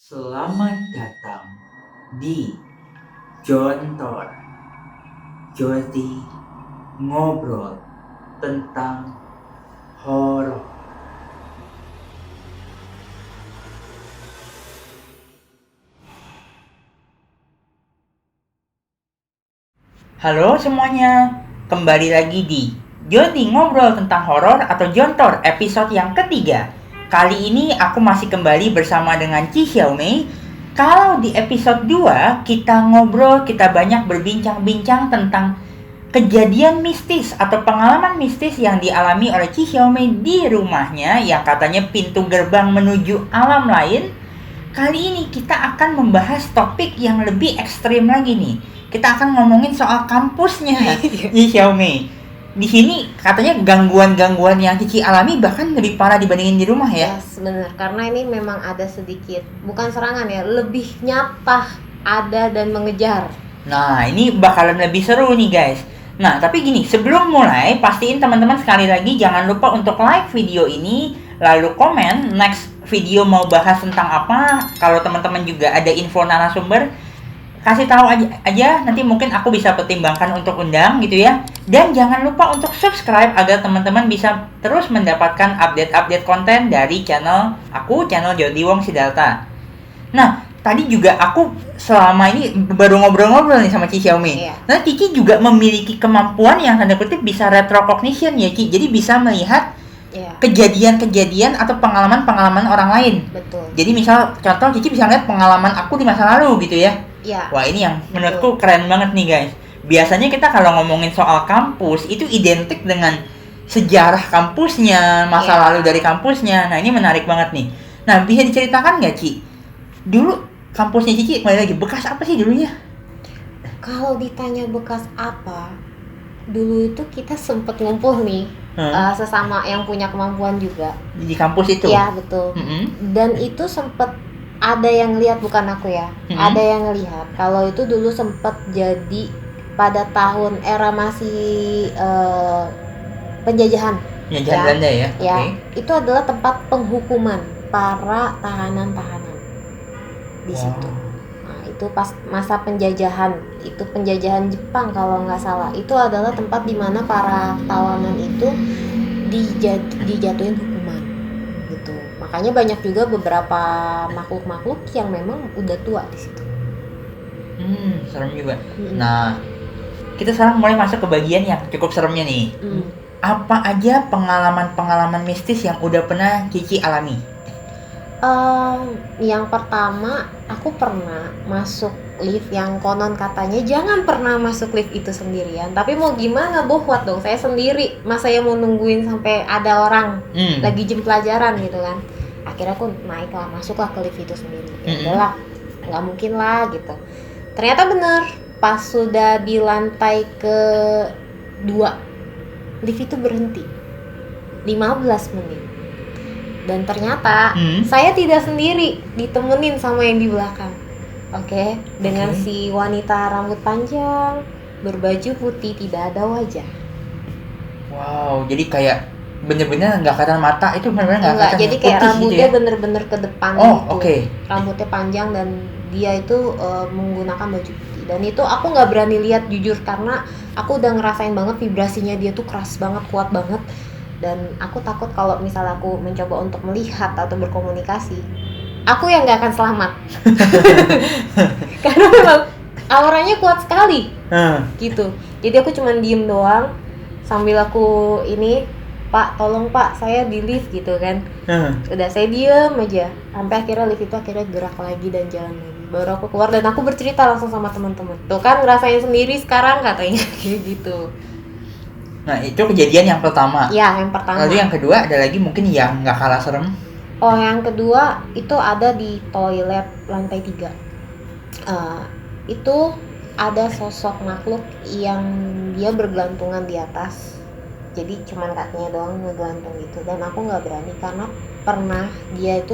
Selamat datang di Jontor. Jadi ngobrol tentang horor. Halo semuanya, kembali lagi di Jody ngobrol tentang horor atau Jontor episode yang ketiga. Kali ini aku masih kembali bersama dengan Ci Xiaomei. Kalau di episode 2 kita ngobrol, kita banyak berbincang-bincang tentang kejadian mistis atau pengalaman mistis yang dialami oleh Ci Xiaomei di rumahnya yang katanya pintu gerbang menuju alam lain. Kali ini kita akan membahas topik yang lebih ekstrim lagi nih. Kita akan ngomongin soal kampusnya di Xiaomi. Di sini katanya gangguan-gangguan yang Cici alami bahkan lebih parah dibandingin di rumah ya. Yes, benar. Karena ini memang ada sedikit, bukan serangan ya, lebih nyata ada dan mengejar. Nah, ini bakalan lebih seru nih guys. Nah, tapi gini, sebelum mulai, pastiin teman-teman sekali lagi jangan lupa untuk like video ini, lalu komen next video mau bahas tentang apa. Kalau teman-teman juga ada info narasumber, kasih tahu aja, nanti mungkin aku bisa pertimbangkan untuk undang gitu ya. Dan jangan lupa untuk subscribe agar teman-teman bisa terus mendapatkan update-update konten dari channel aku, channel Jody Wong Siddhartha. Nah, tadi juga aku selama ini baru ngobrol-ngobrol nih sama Ci Xiaomi. Iya. Nah, Cici juga memiliki kemampuan yang tanda kutip bisa retrocognition ya, Ci. Jadi bisa melihat Iya, kejadian-kejadian atau pengalaman-pengalaman orang lain. betul. Jadi misal contoh Cici bisa lihat pengalaman aku di masa lalu gitu ya. Iya. Wah, ini yang Betul. menurutku keren banget nih guys. Biasanya kita kalau ngomongin soal kampus itu identik dengan sejarah kampusnya, masa Iya. lalu dari kampusnya. Nah, ini menarik banget nih. Nah, bisa diceritakan nggak, Ci? Dulu kampusnya Cici kembali lagi bekas apa sih dulunya? Kalau ditanya bekas apa, dulu itu kita sempet ngumpul nih, sesama yang punya kemampuan juga. Di kampus itu? Iya, betul. Mm-mm. Dan itu sempet ada yang lihat, bukan aku ya. Ada yang lihat. Kalau itu dulu sempet jadi pada tahun era masih penjajahan. Penjajahan Ya. Belanda ya? Ya, Oke. itu adalah tempat penghukuman para tahanan-tahanan di Wow. situ. Nah, itu pas masa penjajahan, itu penjajahan Jepang kalau nggak salah. Itu adalah tempat di mana para tawanan itu dijatuhin hukuman gitu. Makanya banyak juga beberapa makhluk-makhluk yang memang udah tua di situ. Serem juga. Mm-mm. Nah, kita sekarang mulai masuk ke bagian yang cukup seremnya nih. Mm. Apa aja pengalaman-pengalaman mistis yang udah pernah Cici alami? Yang pertama, aku pernah masuk lift yang konon katanya jangan pernah masuk lift itu sendirian. Tapi mau gimana, buat dong, saya sendiri. Masa ya mau nungguin sampai ada orang lagi jam pelajaran gitu kan. Akhirnya aku naik lah, masuklah ke lift itu sendiri. Ya udahlah, nggak mungkin lah gitu. Ternyata bener, pas sudah di lantai ke-2, lift itu berhenti 15 menit. Dan ternyata saya tidak sendiri, ditemenin sama yang di belakang. Oke, dengan si wanita rambut panjang, berbaju putih, tidak ada wajah. Wow, jadi kayak bener-bener nggak kelihatan mata, itu bener-bener nggak Enggak, kelihatan jadi kayak putih rambutnya gitu ya? bener-bener ke depan Oh, gitu. oke. Rambutnya panjang dan dia itu menggunakan baju putih. Dan itu aku nggak berani lihat jujur, karena aku udah ngerasain banget vibrasinya dia tuh keras banget, kuat banget. Dan aku takut kalau misal aku mencoba untuk melihat atau berkomunikasi, aku yang nggak akan selamat. Karena memang auranya kuat sekali gitu. Jadi aku cuman diem doang sambil aku ini, Pak, tolong Pak, saya di lift gitu kan. Udah, saya diem aja sampai akhirnya lift itu akhirnya gerak lagi dan jalan lagi. Baru aku keluar dan aku bercerita langsung sama teman-teman. Tuh kan, ngerasain sendiri sekarang katanya kayak gitu. Nah, itu kejadian yang pertama. Ya, yang pertama. Lalu yang kedua ada lagi mungkin yang nggak kalah serem. Oh, yang kedua itu ada di toilet lantai 3. Itu ada sosok makhluk yang dia bergelantungan di atas. Jadi cuman kakinya doang ngegelantung gitu. Dan aku nggak berani karena pernah dia itu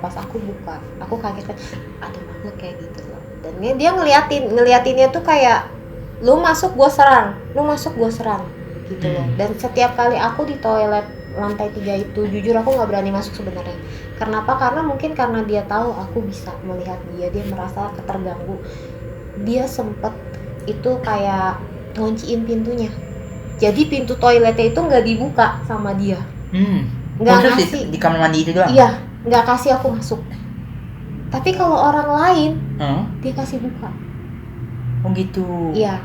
pas aku buka, aku kaget kan ada makhluk kayak gitu loh. Dan dia ngeliatinnya tuh kayak, lu masuk gua serang, lu masuk gua serang gitu loh. Dan setiap kali aku di toilet lantai 3 itu, jujur aku nggak berani masuk sebenarnya, Kenapa? Karena mungkin karena dia tahu aku bisa melihat dia merasa keterganggu. Dia sempet itu kayak ngunciin pintunya. Jadi pintu toiletnya itu nggak dibuka sama dia. Nggak Khusus ngasih. di kamar mandi itu doang? Iya, nggak kasih aku masuk. Tapi kalau orang lain, dia kasih buka. Oh gitu. Iya.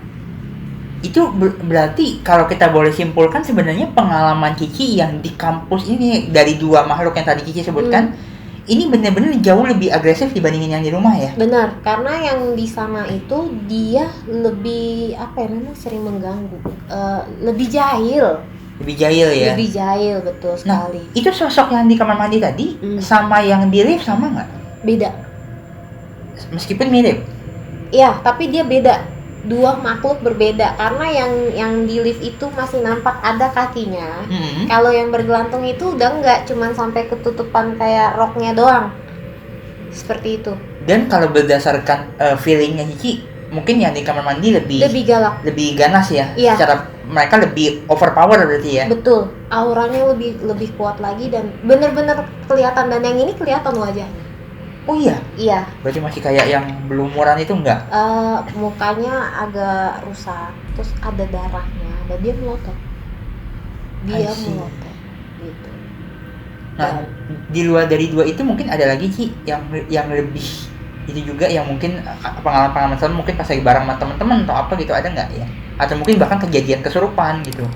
Itu berarti kalau kita boleh simpulkan sebenarnya pengalaman Cici yang di kampus ini dari dua makhluk yang tadi Cici sebutkan, ini benar-benar jauh lebih agresif dibandingin yang di rumah ya? Benar, karena yang di sana itu dia lebih memang sering mengganggu, lebih jahil. Lebih jahil ya? Lebih jahil, betul sekali. Nah, itu sosok yang di kamar mandi tadi sama yang di lift sama nggak? Beda. Meskipun mirip? Iya, tapi dia beda. Dua makhluk berbeda, karena yang di lift itu masih nampak ada kakinya. Kalau yang bergelantung itu udah enggak, cuman sampai ketutupan kayak roknya doang. Seperti itu. Dan kalau berdasarkan feelingnya Cici, mungkin yang di kamar mandi lebih galak, lebih ganas ya. Iya. Secara mereka lebih overpower berarti ya. Betul, auranya lebih kuat lagi dan bener-bener kelihatan, dan yang ini kelihatan wajahnya. Oh iya? Iya. Berarti masih kayak yang belumuran itu enggak? Mukanya agak rusak, terus ada darahnya, dan dia melotot. Melotot gitu. Nah, di luar dari dua itu mungkin ada lagi Ci yang lebih itu juga, yang mungkin pengalaman sama mungkin pas lagi bareng sama teman-teman atau apa gitu, ada nggak ya? Atau mungkin bahkan kejadian kesurupan gitu?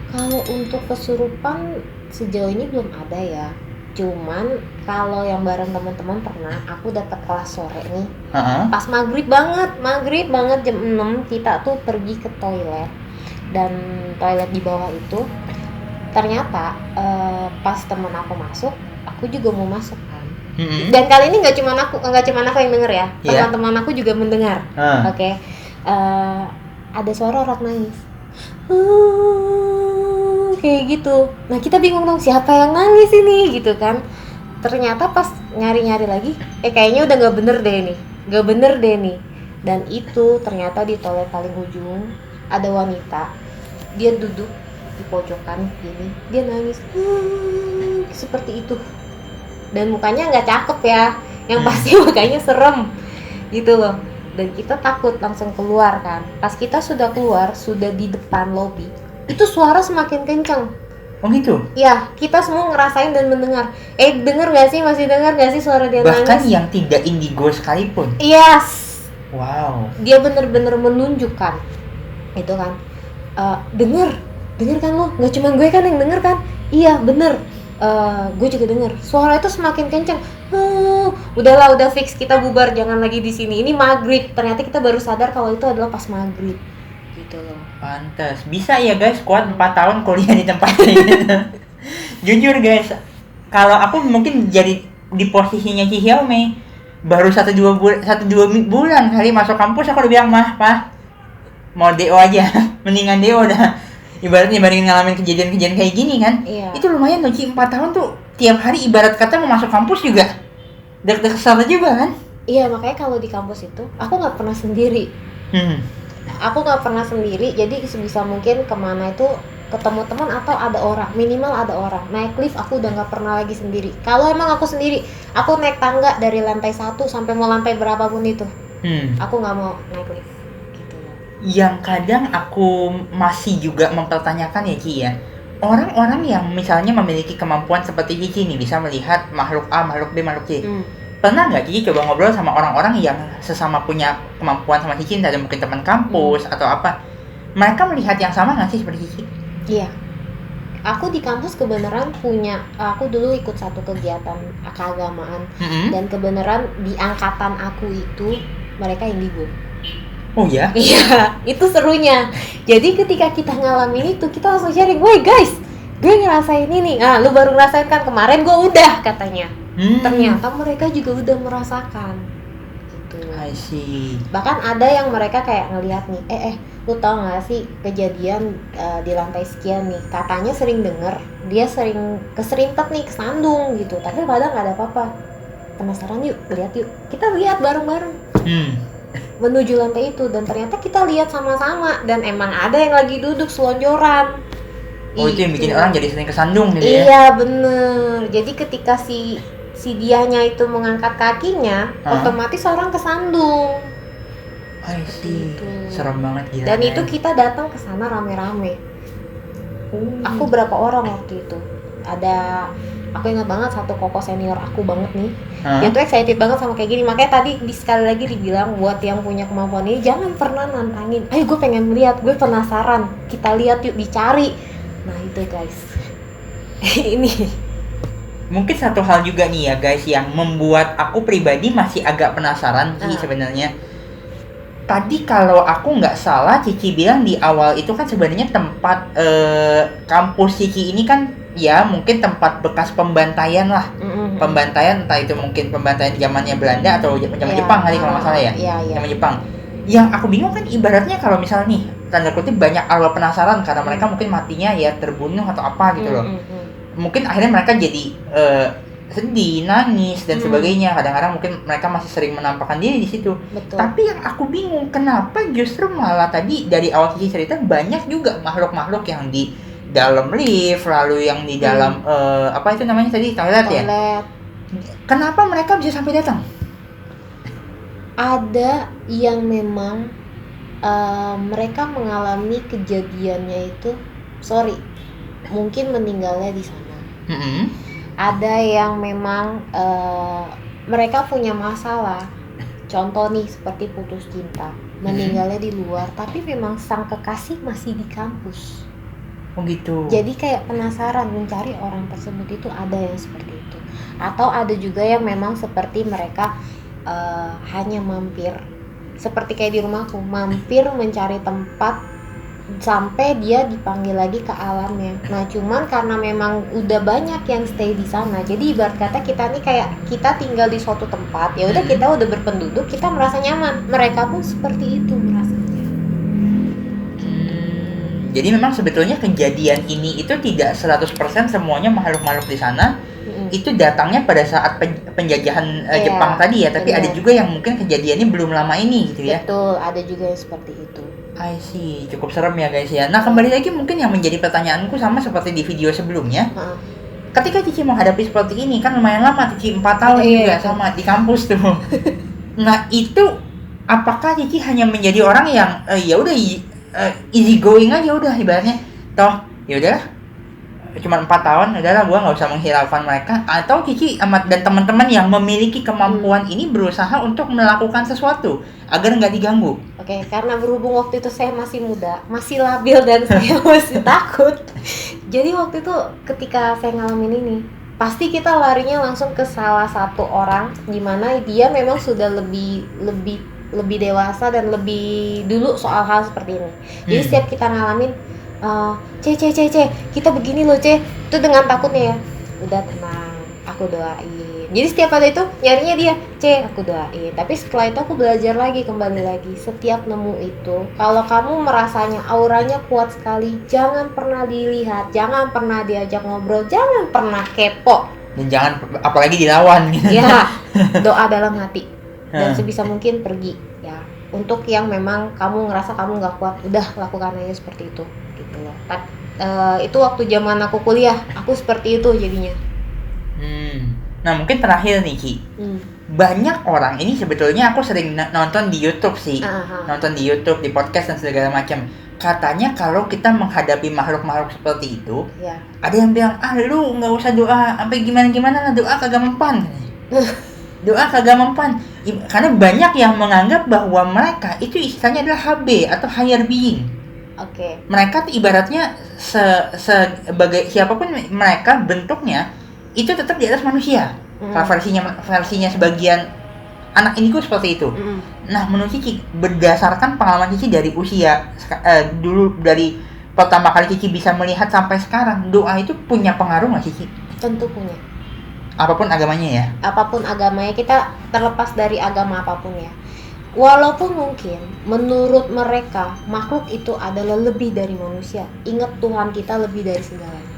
Kalau untuk kesurupan sejauh ini belum ada ya. Cuman kalau yang bareng teman-teman pernah, aku dapat kelas sore nih. Pas maghrib banget jam 6 kita tuh pergi ke toilet. Dan toilet di bawah itu ternyata pas temen aku masuk, aku juga mau masuk kan. Dan kali ini nggak cuma aku yang denger ya. Teman-teman aku juga mendengar. Oke. Ada suara orang nangis. Kayak gitu. Nah, kita bingung dong, siapa yang nangis ini gitu kan. Ternyata pas nyari-nyari lagi, kayaknya udah gak bener deh nih. Dan itu ternyata di toilet paling ujung ada wanita. Dia duduk di pojokan gini, dia nangis seperti itu. Dan mukanya gak cakep ya, yang pasti mukanya serem gitu loh. Dan kita takut, langsung keluar kan. Pas kita sudah keluar, sudah di depan lobi, itu suara semakin kencang. Oh gitu? Ya, kita semua ngerasain dan mendengar. Masih dengar gak sih suara dia nangis? Bahkan yang tidak indigo sekalipun? Yes. Wow. Dia bener-bener menunjukkan itu kan. Denger kan lo? Gak cuma gue kan yang denger kan? Iya bener, gue juga denger. Suara itu semakin kencang. Udah fix, kita bubar, jangan lagi di sini. Ini maghrib. Ternyata kita baru sadar kalau itu adalah pas maghrib. Gitu loh. Pantes. Bisa ya guys, kuat 4 tahun kuliah di tempat ini. Jujur guys, kalau aku mungkin jadi di posisinya Ci Xiaomei, baru 1-2 bulan kali masuk kampus, aku udah bilang, Mah, mau DO aja. Mendingan DO dah. Ibaratnya dibandingin ngalamin kejadian-kejadian kayak gini kan. Iya. Itu lumayan loh Ci, 4 tahun tuh tiap hari ibarat kata mau masuk kampus juga deg-deg kesal juga kan. Iya, makanya kalau di kampus itu aku gak pernah sendiri. Aku gak pernah sendiri, jadi sebisa mungkin kemana itu ketemu teman atau ada orang, minimal ada orang. Naik lift aku udah gak pernah lagi sendiri. Kalau emang aku sendiri, aku naik tangga dari lantai 1 sampai mau lantai berapapun itu, aku gak mau naik lift gitu. Yang kadang aku masih juga mempertanyakan ya Ci ya, orang-orang yang misalnya memiliki kemampuan seperti Cici nih, bisa melihat makhluk A, makhluk B, makhluk C. Pernah nggak Cici coba ngobrol sama orang-orang yang sesama punya kemampuan sama Cici, ada mungkin teman kampus atau apa? Mereka melihat yang sama nggak sih seperti Cici? Iya. Aku di kampus kebenaran aku dulu ikut satu kegiatan keagamaan. Dan kebenaran di angkatan aku itu mereka indigo. Oh ya? Iya, itu serunya. Jadi ketika kita ngalamin itu, kita langsung sharing, "Woi guys, gue ngerasain ini." Lu baru ngerasain kan, kemarin gue udah katanya. Ternyata mereka juga udah merasakan gitu. I see. Bahkan ada yang mereka kayak ngelihat nih, lu tau gak sih kejadian di lantai sekian nih, katanya sering denger dia sering keserimpet nih, kesandung gitu, tapi padahal gak ada apa-apa. Penasaran yuk, lihat yuk. Kita lihat bareng-bareng menuju lantai itu, dan ternyata kita lihat sama-sama, dan emang ada yang lagi duduk selonjoran. Oh itu yang bikin orang jadi sering kesandung gitu ya? Iya bener. Jadi ketika si si dianya itu mengangkat kakinya, otomatis orang kesandung. I see. Gitu. Serem banget gila. Dan itu kita datang ke sana rame-rame. Aku berapa orang waktu itu? Aku ingat banget satu koko senior aku banget nih. Dia tuh excited banget sama kayak gini. Makanya tadi sekali lagi dibilang buat yang punya kemampuan ini jangan pernah nantangin. Ayo gue pengen lihat, gue penasaran. Kita lihat yuk, dicari. Nah itu guys. Ini. Mungkin satu hal juga nih ya guys yang membuat aku pribadi masih agak penasaran sih sebenarnya. Tadi kalau aku nggak salah Cici bilang di awal itu kan sebenarnya tempat kampus Cici ini kan ya mungkin tempat bekas pembantaian lah. Pembantaian entah itu mungkin pembantaian zamannya Belanda atau zaman Jepang kali kalau nggak salah ya. Zaman Jepang. Yang aku bingung kan ibaratnya kalau misalnya nih tanda kutip banyak arwah penasaran karena mereka mungkin matinya ya terbunuh atau apa gitu loh. Mungkin akhirnya mereka jadi sedih, nangis dan sebagainya. Kadang-kadang mungkin mereka masih sering menampakkan diri di situ. Betul. Tapi yang aku bingung kenapa justru malah tadi dari awal Cici cerita banyak juga makhluk-makhluk yang di dalam lift, lalu yang di dalam apa itu namanya tadi toilet ya? Kenapa mereka bisa sampai datang? Ada yang memang mereka mengalami kejadiannya itu, mungkin meninggalnya di sana. Ada yang memang mereka punya masalah. Contoh nih seperti putus cinta, meninggalnya di luar, tapi memang sang kekasih masih di kampus. Oh gitu. Jadi kayak penasaran mencari orang tersebut, itu ada yang seperti itu. Atau ada juga yang memang seperti mereka hanya mampir, seperti kayak di rumahku, mampir mencari tempat sampai dia dipanggil lagi ke alamnya. Nah cuman karena memang udah banyak yang stay di sana, jadi ibarat kata kita nih kayak kita tinggal di suatu tempat, ya udah kita udah berpenduduk, kita merasa nyaman. Mereka pun seperti itu merasanya. Jadi memang sebetulnya kejadian ini itu tidak 100% semuanya makhluk-makhluk di sana itu datangnya pada saat penjajahan Jepang tadi ya, tapi ada juga yang mungkin kejadiannya belum lama ini gitu ya. Betul, ada juga yang seperti itu. I see, cukup serem ya guys ya. Nah kembali lagi mungkin yang menjadi pertanyaanku sama seperti di video sebelumnya. Ketika Cici menghadapi seperti ini kan lumayan lama, Cici 4 tahun juga sama di kampus tuh. Nah itu apakah Cici hanya menjadi orang yang ya udah easy going aja udah ibaratnya, toh ya udah cuma 4 tahun udahlah gua nggak usah menghiraukan mereka, atau Cici dan teman-teman yang memiliki kemampuan ini berusaha untuk melakukan sesuatu agar nggak diganggu? Oke, karena berhubung waktu itu saya masih muda, masih labil dan saya masih takut. Jadi waktu itu ketika saya ngalamin ini, pasti kita larinya langsung ke salah satu orang di mana dia memang sudah lebih dewasa dan lebih dulu soal hal seperti ini. Jadi setiap kita ngalamin C, kita begini loh C, itu dengan takutnya ya, udah tenang, aku doain. Jadi setiap ada itu nyarinya dia, C, aku doain. Tapi setelah itu aku belajar lagi, kembali lagi, setiap nemu itu, kalau kamu merasanya auranya kuat sekali, jangan pernah dilihat, jangan pernah diajak ngobrol, jangan pernah kepo, dan jangan apalagi dilawan gitu. Ya, doa dalam hati dan sebisa mungkin pergi ya. Untuk yang memang kamu ngerasa kamu nggak kuat, udah lakukan aja seperti itu gitu loh. Itu waktu zaman aku kuliah, aku seperti itu jadinya. Nah mungkin terakhir nih Ki, banyak orang ini sebetulnya aku sering nonton di YouTube sih, nonton di YouTube, di podcast dan segala macam. Katanya kalau kita menghadapi makhluk-makhluk seperti itu, ada yang bilang lu nggak usah doa, sampai gimana doa kagak mempan. Doa kagak mempan, karena banyak yang menganggap bahwa mereka itu istilahnya adalah HB atau higher being. Mereka tuh ibaratnya sebagai siapapun mereka bentuknya itu tetap di atas manusia. Versinya sebagian anak indigo seperti itu. Nah menurut Cici, berdasarkan pengalaman Cici dari usia dulu, dari pertama kali Cici bisa melihat sampai sekarang, doa itu punya pengaruh nggak Cici? Tentu punya. Apapun agamanya ya? Apapun agamanya, kita terlepas dari agama apapun ya. Walaupun mungkin menurut mereka makhluk itu adalah lebih dari manusia, ingat Tuhan kita lebih dari segalanya.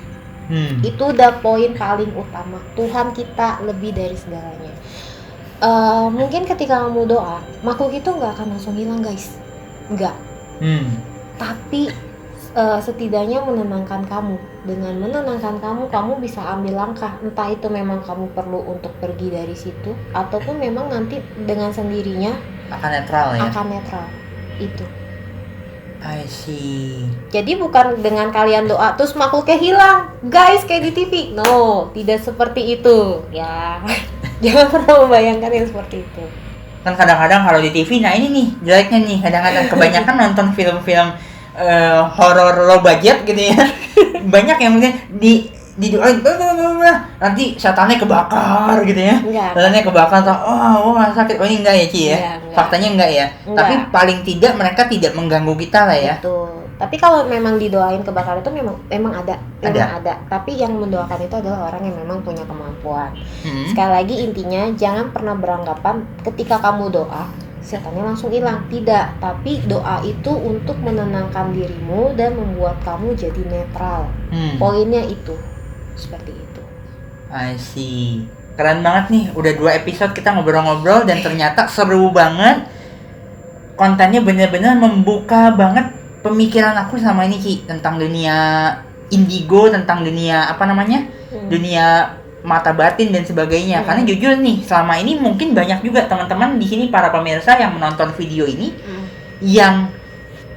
Itu udah poin paling utama, Tuhan kita lebih dari segalanya. Mungkin ketika kamu doa, makhluk itu nggak akan langsung hilang guys, nggak. Tapi setidaknya menenangkan kamu. Dengan menenangkan kamu, kamu bisa ambil langkah. Entah itu memang kamu perlu untuk pergi dari situ, ataupun memang nanti dengan sendirinya Akan netral ya. akan netral. Itu. I see. Jadi bukan dengan kalian doa terus makhluknya hilang, guys, kayak di TV. No, tidak seperti itu. Ya, jangan pernah membayangkan yang seperti itu. Kan kadang-kadang kalau di TV, nah ini nih jeleknya nih, kadang-kadang kebanyakan nonton film-film horor low budget gitu ya. Banyak yang mungkin didoain nanti setannya kebakar gitu ya. Enggak. Setannya kebakar atau sakit. Oh ini enggak ya Ci ya? Enggak. Faktanya enggak ya. Enggak. Tapi paling tidak mereka tidak mengganggu kita lah ya. Betul. Tapi kalau memang didoain kebakar itu memang ada. Tapi yang mendoakan itu adalah orang yang memang punya kemampuan. Sekali lagi intinya jangan pernah beranggapan ketika kamu doa setannya langsung hilang. Tidak, tapi doa itu untuk menenangkan dirimu dan membuat kamu jadi netral. Poinnya itu. Seperti itu. I see. Keren banget nih, udah 2 episode kita ngobrol-ngobrol dan ternyata seru banget. Kontennya bener-bener membuka banget pemikiran aku sama ini Ci, tentang dunia indigo, tentang dunia dunia mata batin dan sebagainya. Karena jujur nih, selama ini mungkin banyak juga teman-teman di sini para pemirsa yang menonton video ini yang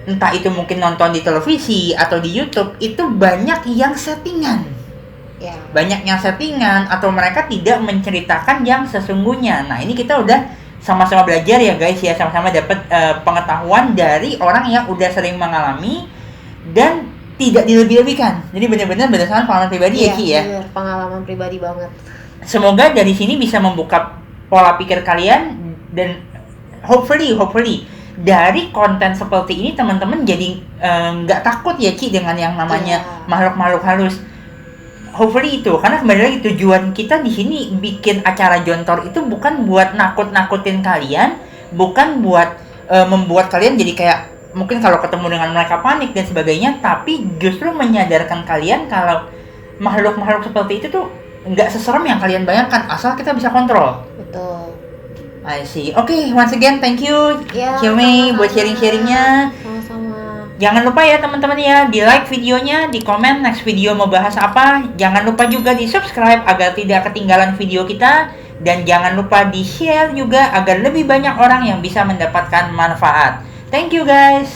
entah itu mungkin nonton di televisi atau di YouTube, itu banyak yang settingan. Ya. Banyak yang settingan atau mereka tidak menceritakan yang sesungguhnya. Nah, ini kita udah sama-sama belajar ya guys ya, sama-sama dapat pengetahuan dari orang yang udah sering mengalami dan tidak dilebih-lebihkan. Jadi benar-benar berdasarkan pengalaman pribadi ya Ci ya. Iya, pengalaman pribadi banget. Semoga dari sini bisa membuka pola pikir kalian dan hopefully dari konten seperti ini teman-teman jadi nggak takut ya Ci dengan yang namanya makhluk-makhluk halus. Hopefully itu, karena kembali lagi tujuan kita di sini bikin acara Jontor itu bukan buat nakut-nakutin kalian, bukan buat membuat kalian jadi kayak mungkin kalau ketemu dengan mereka panik dan sebagainya, tapi justru menyadarkan kalian kalau makhluk-makhluk seperti itu tuh nggak seserem yang kalian bayangkan, asal kita bisa kontrol. Betul. I see. Oke, once again thank you Ya, Cilmi buat sharing-sharingnya. Sama-sama. Jangan lupa ya teman-teman ya, di like videonya, di komen next video mau bahas apa. Jangan lupa juga di subscribe agar tidak ketinggalan video kita. Dan jangan lupa di share juga agar lebih banyak orang yang bisa mendapatkan manfaat. Thank you guys.